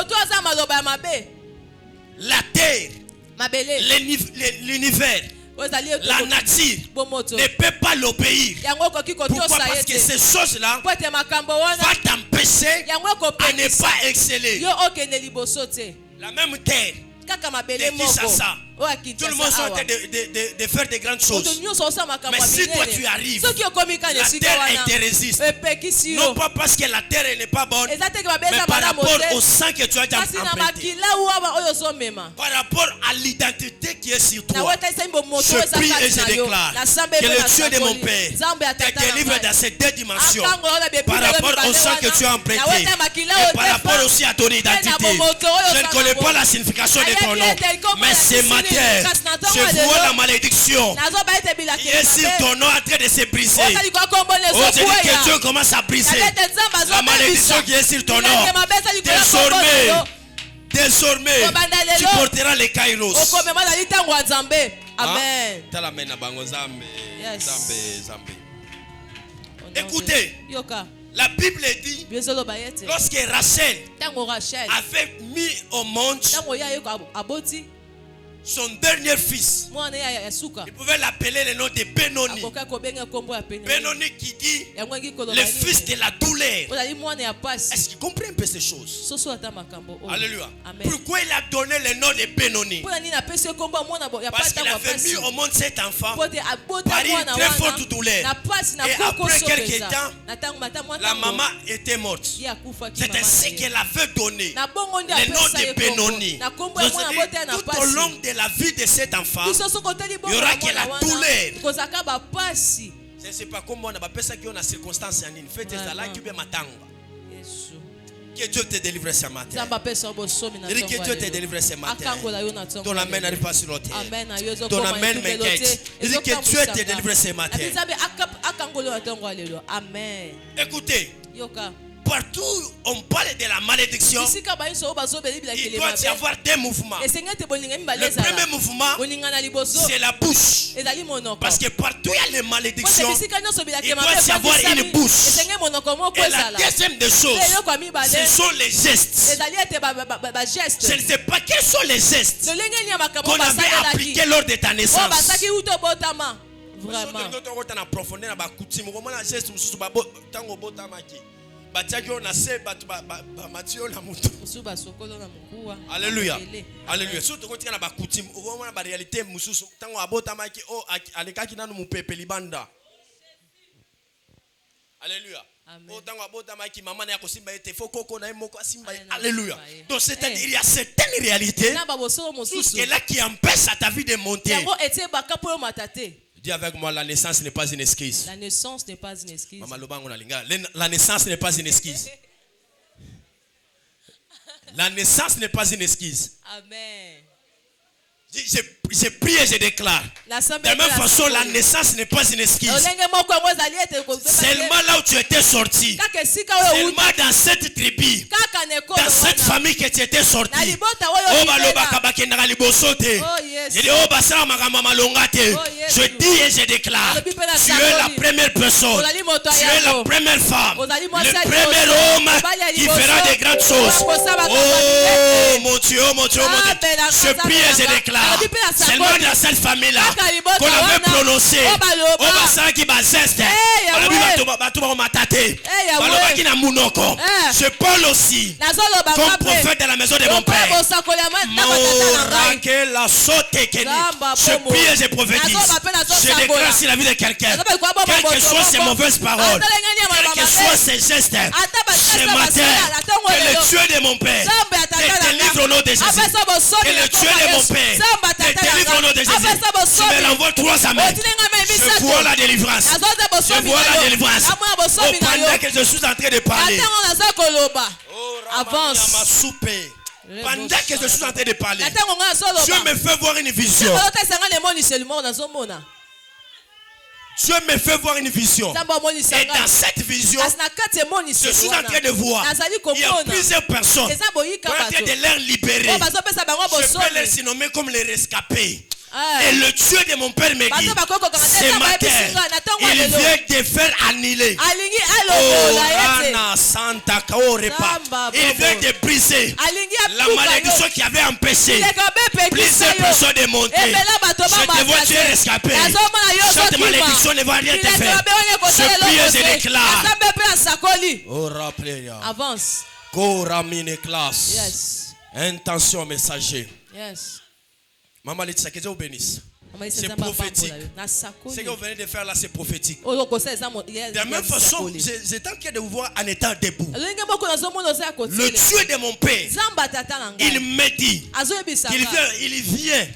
La terre, l'univers, la nature ne peut pas l'obéir. Pourquoi? Parce que ces choses-là vont t'empêcher à ne pas exceller. La même terre, tout le monde est en train de faire de grandes choses. Mais si toi tu arrives, la terre elle te résiste. Non pas parce que la terre n'est pas bonne, mais par rapport au sang que tu as déjà emprunté. Par rapport à l'identité qui est sur toi. Je prie et je déclare que le Dieu de mon Père te délivre dans ces deux dimensions. Par rapport au sang que tu as emprunté et par rapport aussi à ton identité. Je ne connais pas la signification de ton nom, mais ce matin je vois la malédiction qui est sur ton nom en train de se briser. Oh, je dis que Dieu commence à briser la malédiction qui est sur ton nom. Désormais, tu porteras les Kairos. Amen. Écoutez, La Bible dit, lorsque Rachel avait mis au monde son dernier fils, il pouvait l'appeler le nom de Benoni. Benoni qui dit le fils de la douleur. Est-ce qu'il comprend un peu ces choses? Alléluia. Pourquoi il a donné le nom de Benoni? Parce qu'il avait mis au monde cet enfant par une très forte douleur. Et après quelques temps, la maman était morte. C'est ainsi qu'elle avait donné le nom de Benoni. Tout au long de la vie de cet enfant, il y aura que la douleur. Je ne sais pas comment on a fait qu'il y a une circonstance en une fête. Que Dieu te délivre ce matin. Que Dieu te délivre ce matin. Ton amen n'arrive pas sur l'autre. Ton amen m'inquiète. Que Dieu te délivre ce matin. Écoutez. Partout on parle de la malédiction, il doit y avoir deux mouvements. Le premier mouvement, c'est la bouche. Parce que partout il y a les malédictions, il doit y avoir une bouche. Et la deuxième des choses, ce sont les gestes. Je ne sais pas quels sont les gestes qu'on avait appliqués lors de ta naissance. Vraiment. Alléluia. Alléluia. Surtout quand tu as la réalité, alléluia. Alléluia. Donc il y a certaines réalités là qui empêchent à ta vie de monter. Dis avec moi, la naissance n'est pas une excuse. La naissance n'est pas une excuse. La naissance n'est pas une excuse. La naissance n'est pas une excuse. Amen. Je prie et je déclare. De la même façon, la naissance n'est pas une excuse. Seulement là où tu étais sorti, seulement dans cette tribu, dans cette famille que tu étais sorti, je dis et je déclare, tu es la première personne, tu es la première femme, le premier homme qui fera de grandes choses. Oh mon Dieu, oh mon Dieu, oh mon Dieu. Je prie et je déclare. Seulement dans cette famille-là qu'on avait prononcé je parle aussi comme prophète de la maison de mon père. Je prie et je prophétise. Je déclare sur la vie de quelqu'un, quelles que soient ses mauvaises paroles, quels que soient ses gestes, ce matin, que le Dieu de mon père te délivre au nom de Jésus. Que le Dieu de mon père te délivre au nom de Jésus. Tu me l'envoies 3 amens. Je vois la délivrance. Je vois la délivrance. Pendant que je suis en train de parler. Avance. Pendant que je suis en train de parler, Dieu me fait voir une vision. Dieu me fait voir une vision. Et dans cette vision, je suis en train de voir. Il y a plusieurs personnes qui sont en train de les libérer. Je peux les surnommer comme les rescapés. Et le Dieu de mon père me dit, ce matin, il vient de faire annuler. Il vient de briser la malédiction qui avait empêché plusieurs personnes de monter. Je te vois, tu es rescapé. Cette malédiction ne va rien te faire. Je prie et je déclare. Avance. Yes. Intention messager. Yes. Maman Laetitia, que Dieu vous bénisse. C'est prophétique. Ce que vous venez de faire là, c'est prophétique. De la même façon, j'étais en train de vous voir en étant debout. Le Dieu de mon père, il me dit qu'il vient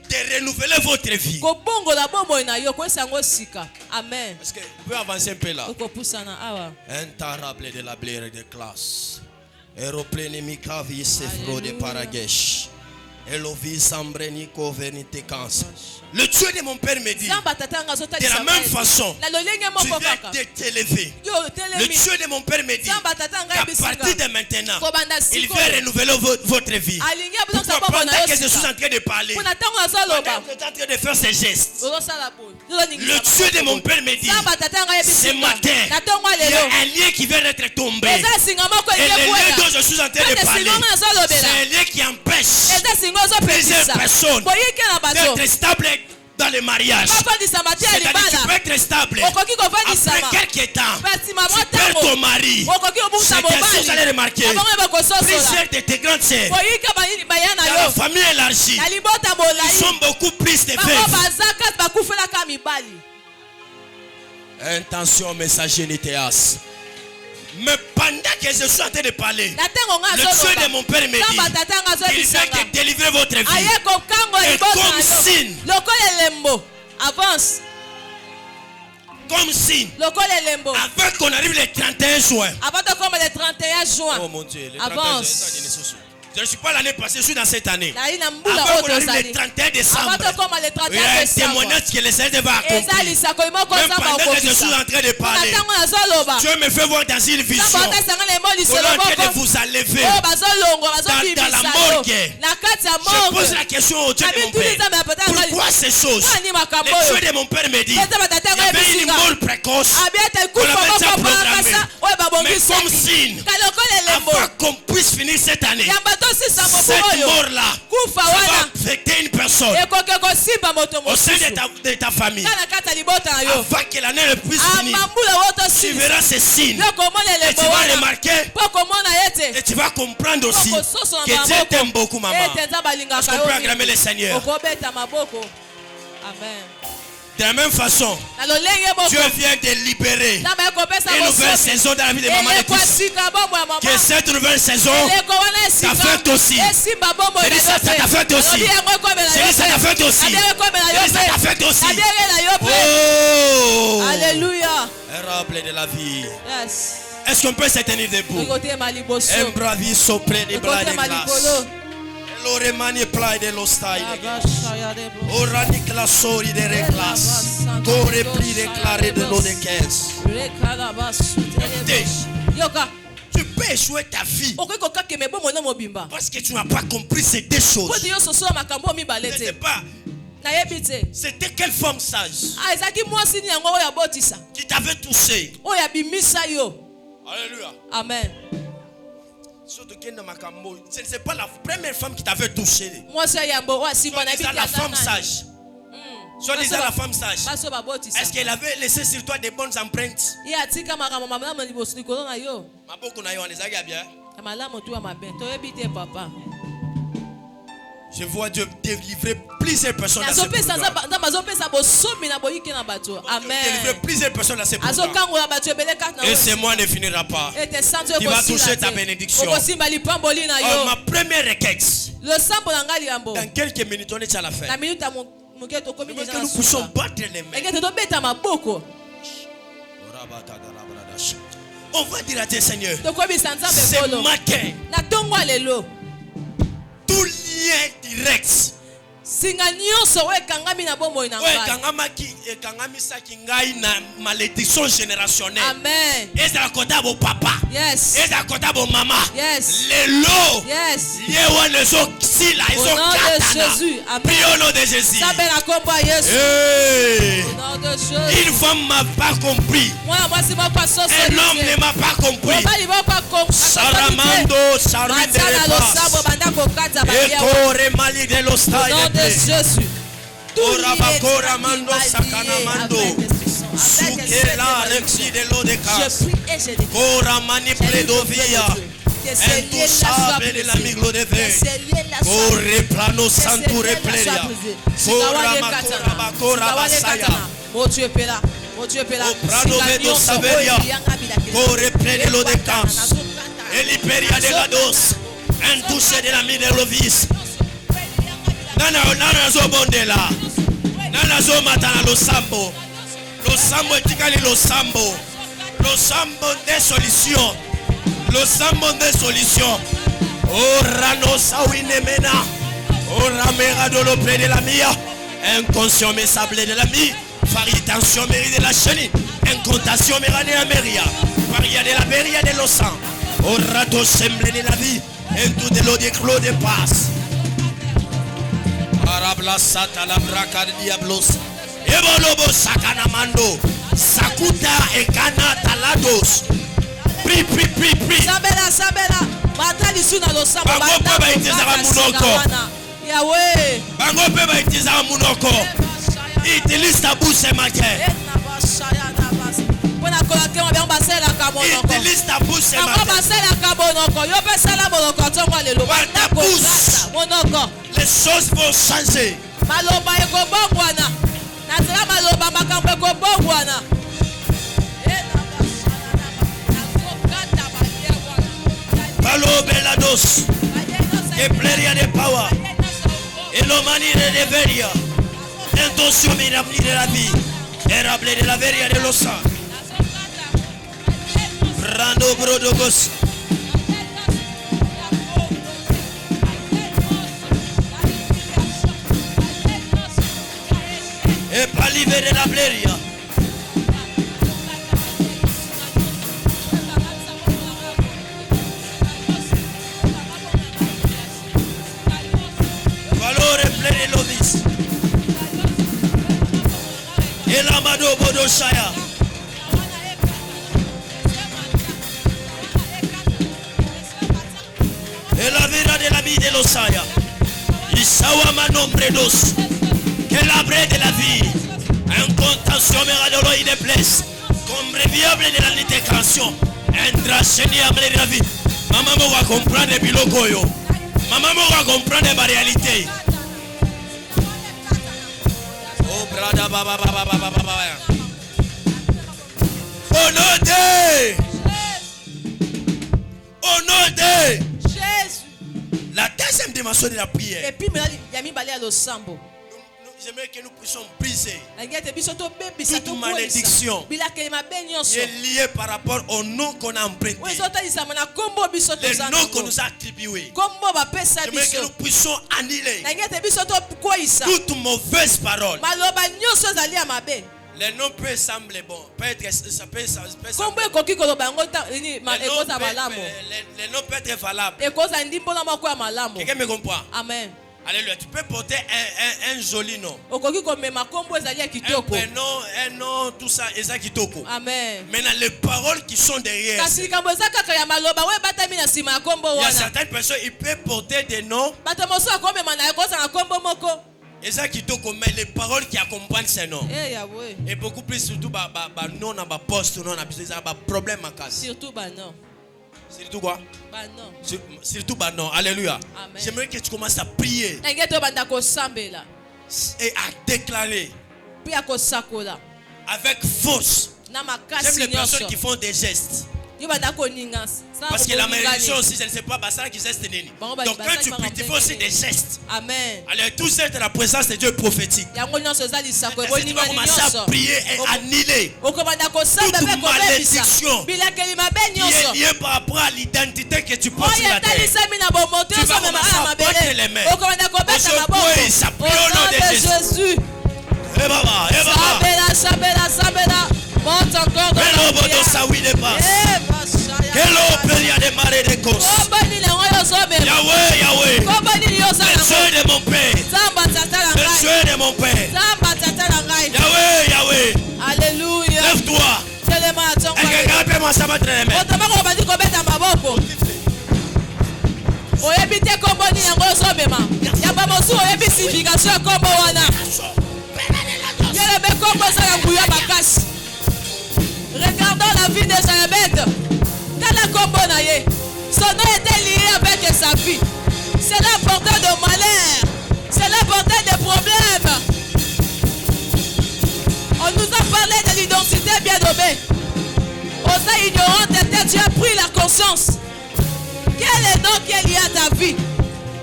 de renouveler votre vie. Amen. Est-ce que vous pouvez avancer un peu là? Intarable de la blaire de classe. Aéroplane Mikavi Sefro de Paragesh. Le Dieu de mon père me dit, de la même façon, tu viens de t'élever. Le Dieu de mon père me dit, qu'à partir de maintenant, il veut renouveler votre vie. Pourquoi pendant que je suis en train de parler, pendant que je suis en train de faire ces gestes, le Dieu de mon père me dit, ce matin, il y a un lien qui vient d'être tombé. Et le lien dont je suis en train de parler, c'est un lien qui empêche plusieurs personnes d'être stables dans le mariage. C'est-à-dire que tu peux être stable. Après quelques temps, tu perds ton mari. C'est quelque chose, vous allez remarquer. Plusieurs de tes grandes sœurs, dans la famille élargie, ils sont beaucoup plus de veuves. Intention, messager Nitéas. Mais pendant que je suis en train de parler, le Dieu de mon père me dit, il veut que délivrer votre vie. Et comme signe, avance. Comme signe, avant qu'on arrive le 31 juin. Oh mon Dieu, le 31 juin. Je ne suis pas l'année passée, je suis dans cette année. Avant qu'on arrive le 31 décembre, il y a un témoignage que le Seigneur va accomplir. Même pendant que je suis en train de parler, Dieu me fait voir dans une vision. On est en train de vous enlever dans la morgue. Je pose la question au Dieu de mon père. Pourquoi ces choses? Le Dieu de mon père me dit, il y avait une mort précoce qu'on avait déjà programmée. Mais comme signe, afin qu'on puisse finir cette année, cette mort-là, ça va affecter une personne au sein de ta famille. Afin que l'année ne puisse finir, tu verras ces signes. Et tu vas remarquer et tu vas comprendre aussi que Dieu t'aime beaucoup, maman. Est-ce qu'on peut acclamer le Seigneur? Amen. De la même façon, Dieu vient de libérer une nouvelle saison dans la vie de maman Laetitia. Que cette nouvelle saison t'a fait aussi. Ça t'a fait aussi. Ça t'a fait aussi. Ça t'a fait aussi. Oh! Alléluia. Rappelez de la vie. Yes. Est-ce qu'on peut se tenir debout? Un bravi sopre de bras de glace. L'oremani play de l'ostai. Orani clasori de reclasse. Corre pli déclaré de l'eau de caisse. Tu peux échouer ta vie parce que tu n'as pas compris ces deux choses. C'était quelle femme sage qui t'avait touché? Alléluia. Amen. Ce n'est pas la première femme qui t'avait touché. C'est la femme sage. Soit disant la femme sage. Est-ce qu'elle avait laissé sur toi des bonnes empreintes? Je vois Dieu délivrer plusieurs personnes dans ce programme. Délivrer plusieurs personnes dans ce programme. Et ce mois ne finira pas. Tu vas toucher ta bénédiction. Oh, ma première requête. Dans quelques minutes, on est à la fin. Que nous puissions battre les mains. On va dire à Dieu, Seigneur, ce matin, tout lien direct malédiction générationnelle. Amen. Et c'est à côté de vos papas. Yes. Et c'est à côté de vos mamans. Yes. Les lots. Yes. Ils ont Jésus. Priez au nom de Jésus. Hey. Une femme m'a pas compris. Un homme ne m'a pas compris. Saramando, Saruin de repas. Et corre mali de l'ostai. Jésus. Orabakora mando sakanamando. Sukela rexi de l'eau de casse. Kora mani predovia. Intouchable de l'amigo de veille. Corre plano santure pleria. Kora makora bakora basaya. Mon Dieu est là. Mon Dieu est là. Prado vedo saveria. Corre pleno l'eau de casse. Eliperia de la dos. Intouché de l'ami de l'ovis. Nana zo bondela. Nana zo matana lo sambo. Lo sambo etikali lo sambo. Lo sambo des solutions. Lo sambo des solutions. Oh rano sawine mena. Oramera dolo près de la mia. Inconscient me sablé de la mie. Faritation mérite de la chenille. Incontation mérite de la méria. Faria de la méria de l'osan. Orato semblé de la vie. En tout de l'eau de clos de passe. Arabla sata la braca de diablos. Ebolobo sakana mando. Sakuta ekana talados. Pri. Sabela. Batali suna lo samba. Bango pe ba itizaka munoko. Yahweh. Bango pe ba itizaka munoko. Utilise ta bouche matin. Utilise ta bouche matin. Les choses vont changer. Palo belados. Que pleria de power. Et l'omanie de veria. Intention mirable de la vie. Érable de la veria de l'osan. Brando brodogos. Et palive de la bleria. Valore plene lovis. Et l'amado bodo shaya. Et la vida de la vie de l'osaya. Isawa manombre dos. Que l'arbre de la vie. Un contention méradolo il est blesse. Comme viable de la litécation. Un dracheniable de la vie. Maman va comprendre biloko yo. Maman va comprendre la réalité. Oh brada baba. Au nom de la deuxième dimension de la prière. Et puis j'aimerais que nous puissions briser toute malédiction qui est liée par rapport au nom qu'on a emprunté, le nom qu'on nous a attribué. J'aimerais que nous puissions annuler toute mauvaise parole. Les noms peuvent sembler bons, ça peut sembler. Les noms peuvent être valables. Quelqu'un me comprend? Amen. Alléluia. Tu peux porter un joli nom. Un nom, tout ça, et ça kitoko. Amen. Maintenant, les paroles qui sont derrière. Il y a certaines personnes, ils peuvent porter des noms. Et ça kitoko, mais les paroles qui accompagnent ces noms. Et beaucoup plus, surtout, non, on a poste, non, on a problème à casser. Surtout, non. Surtout quoi? Non. Surtout non. Alléluia. J'aimerais que tu commences à prier et à déclarer avec force. J'aime les personnes qui font des gestes. Parce que la malédiction aussi, je ne sais pas, ça qui geste. Donc quand tu pries, tu fais aussi des gestes. Amen. Alors tout ça est la présence de Dieu prophétique. Tu vas commencer à prier et à annuler toute malédiction qui est liée par rapport à l'identité que tu portes sur la terre. Tu vas commencer à battre les mains. Aujourd'hui, ça prie au nom de Jésus. Et baba. Monte encore dans la prière. Yahweh, le Dieu de mon père, le Dieu de mon père. Yahweh, alléluia. Lève-toi. Regardons la vie de Jézabel. Son nom était lié avec sa vie. Cela portait de malheur. Cela portait des problèmes. On nous a parlé de l'identité bien nommée. Aux ignorants, tu as pris la conscience. Quel est le nom qui est lié à ta vie?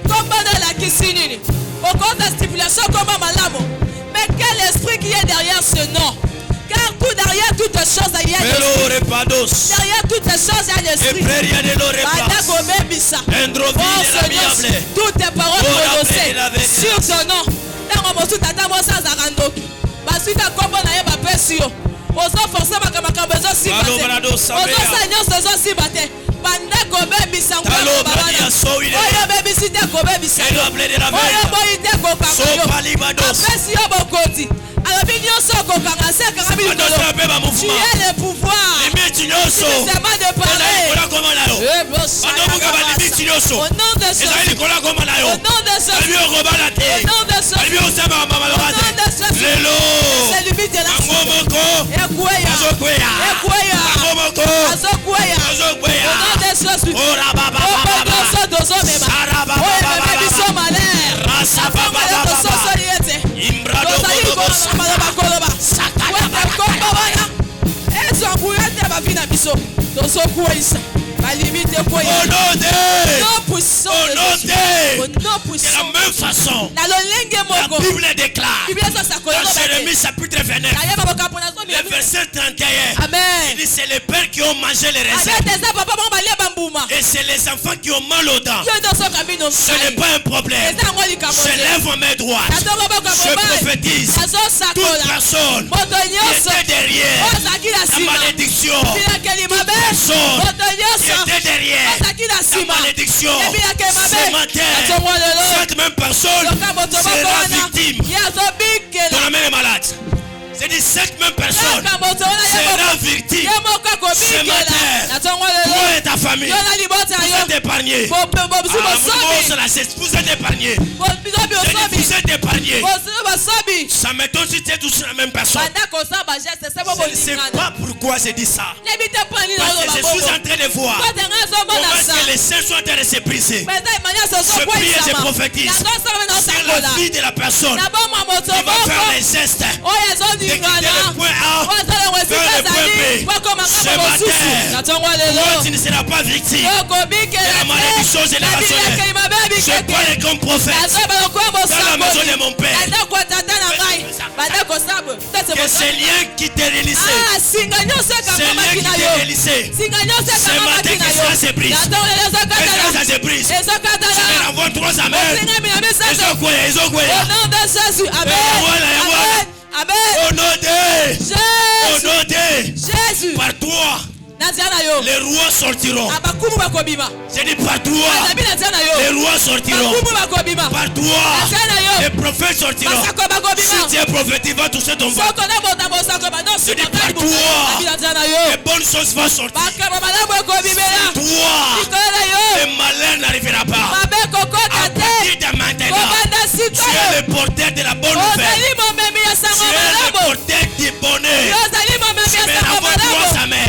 Comme dans la Kissinini. Au cause de la stipulation comme Malamo. Mais quel esprit qui est derrière ce nom? Car tout derrière toutes choses, il y a l'esprit. Derrière toutes choses, il y a l'esprit. Toutes tes paroles prononcées sur ton nom. Ntango mosu tata mosa zarandoki. Basuka kombo na ye ba pesio. Ozo forcer makambo ezo sibate. Ozo sanyo ezo sibate. Banda kobe bisango babana. Oyo bebi site kobe bisango. Oyo boyi te kokango. Pesio bokoti. Alors tu es le pouvoir. Tu ne sais pas de parler. Au nom de Jésus. Au nom de Jésus. Au nom de Jésus. C'est limite de la de la même façon, la Bible déclare dans Jérémie chapitre 29, le verset 31, il dit c'est les pères qui ont mangé les raisins et c'est les enfants qui ont mal aux dents. Ce n'est pas un problème. Je lève mes droites, je prophétise toute personne qui était derrière la malédiction, toute personne qui était derrière la malédiction, ce matin, cette même personne sera victime. Ton ami est malade. C'est dit cette même personne sera victime ce matin. Toi et ta famille, vous êtes épargnés. Vous êtes épargnés. Vous êtes épargnés. Ça m'étonne si tu es tous la même personne. Je ne sais pas pourquoi j'ai dit ça. Parce que je suis en train de voir comment est-ce que les saints sont en train de se briser. Je prie et je prophétise sur la vie de la personne qui va faire les gestes de quitter le point A vers le point B. Ce matin, toi tu ne seras pas victime de la malédiction générationnelle. Je parle comme prophète dans la maison de mon père. Que ces liens qui t'ont réalisé, ces liens qui t'ont réalisé, ce matin que ça se brise. Que ça se brise. Je vais avoir 3 amens. Au nom de Jésus. Amen. Amen. Au nom de Jésus. Par toi, les rois sortiront. J'ai dit par toi, les rois sortiront. Par toi, les prophètes sortiront. Si tu es prophète, il va toucher ton ventre. Je dis par toi, les bonnes choses vont sortir. Par toi, le malheur n'arrivera pas. À partir de maintenant, tu es le porteur de la bonne nouvelle. Tu es le porteur du bonheur. Tu vais avoir 3 amens.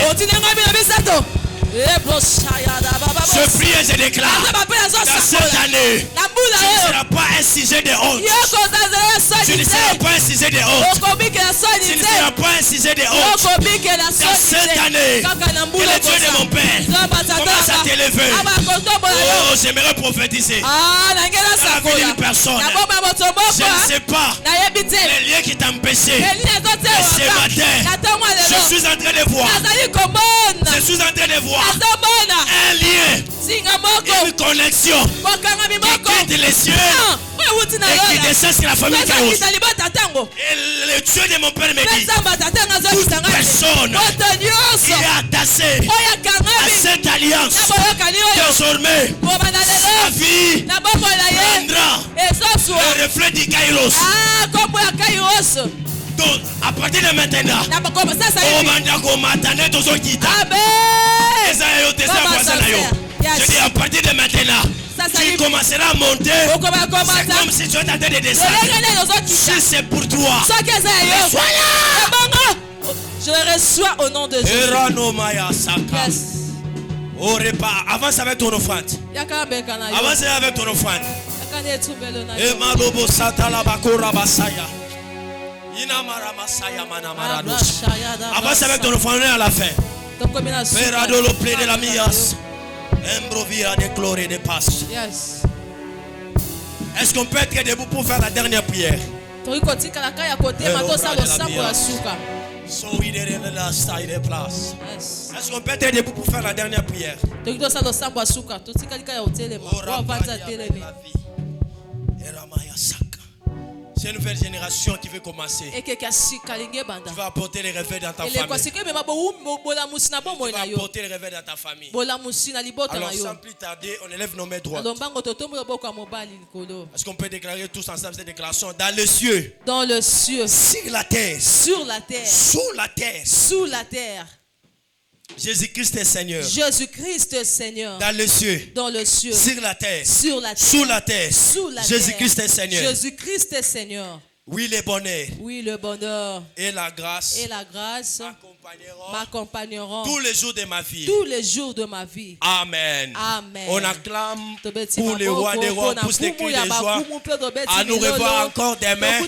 Je prie et je déclare dans cette année, tu ne seras pas un sujet de honte. Tu ne seras pas un sujet de honte. Tu ne seras pas un sujet de honte. Dans cette année, que le Dieu de mon Père commence à t'élever. Oh, j'aimerais prophétiser dans la vie d'une personne. Je ne sais pas les liens qui t'empêchaient. Et ce matin, je suis en train de voir. Je suis en train de voir un lien, une connexion qui quitte les cieux et qui descend sur la famille Kairos. Et le Dieu de mon Père me dit, toute personne qui est attachée à cette alliance, désormais, sa vie prendra le reflet du Kairos. Donc, à partir de maintenant, je dis à partir de maintenant, tu commenceras à monter. C'est comme si tu étais en train de descendre. Si c'est pour toi, sois là. Je le reçois au nom de Jésus. Avance avec ton offrande. Avance avec ton offrande. Avance avec ton offrande à la fin. Peradolo play de la mias. Embrovia de chlore de passe. Est-ce qu'on peut être debout pour faire la dernière prière? Est-ce qu'on peut être debout pour faire la dernière prière? C'est une nouvelle génération qui veut commencer. Tu vas apporter les réveils dans ta famille. Tu vas apporter les réveils dans ta famille. Alors sans plus tarder, on élève nos mains droites. Est-ce qu'on peut déclarer tous ensemble cette déclaration? Dans le cieux. Dans le cieux. Sur la terre. Sur la terre. Sous la terre. Sous la terre. Jésus-Christ est Seigneur. Jésus-Christ est Seigneur. Dans le cieux. Dans le cieux. Sur la terre. Sur la terre. Sous la terre. Sous la terre. Jésus-Christ est Seigneur. Jésus-Christ est Seigneur. Oui, le bonheur. Oui, le bonheur. Et la grâce. Et la grâce m'accompagneront tous les jours de ma vie. Tous les jours de ma vie. Amen. Amen. On acclame pour le roi des rois, pousse des cris de joie. À nous revoir encore demain.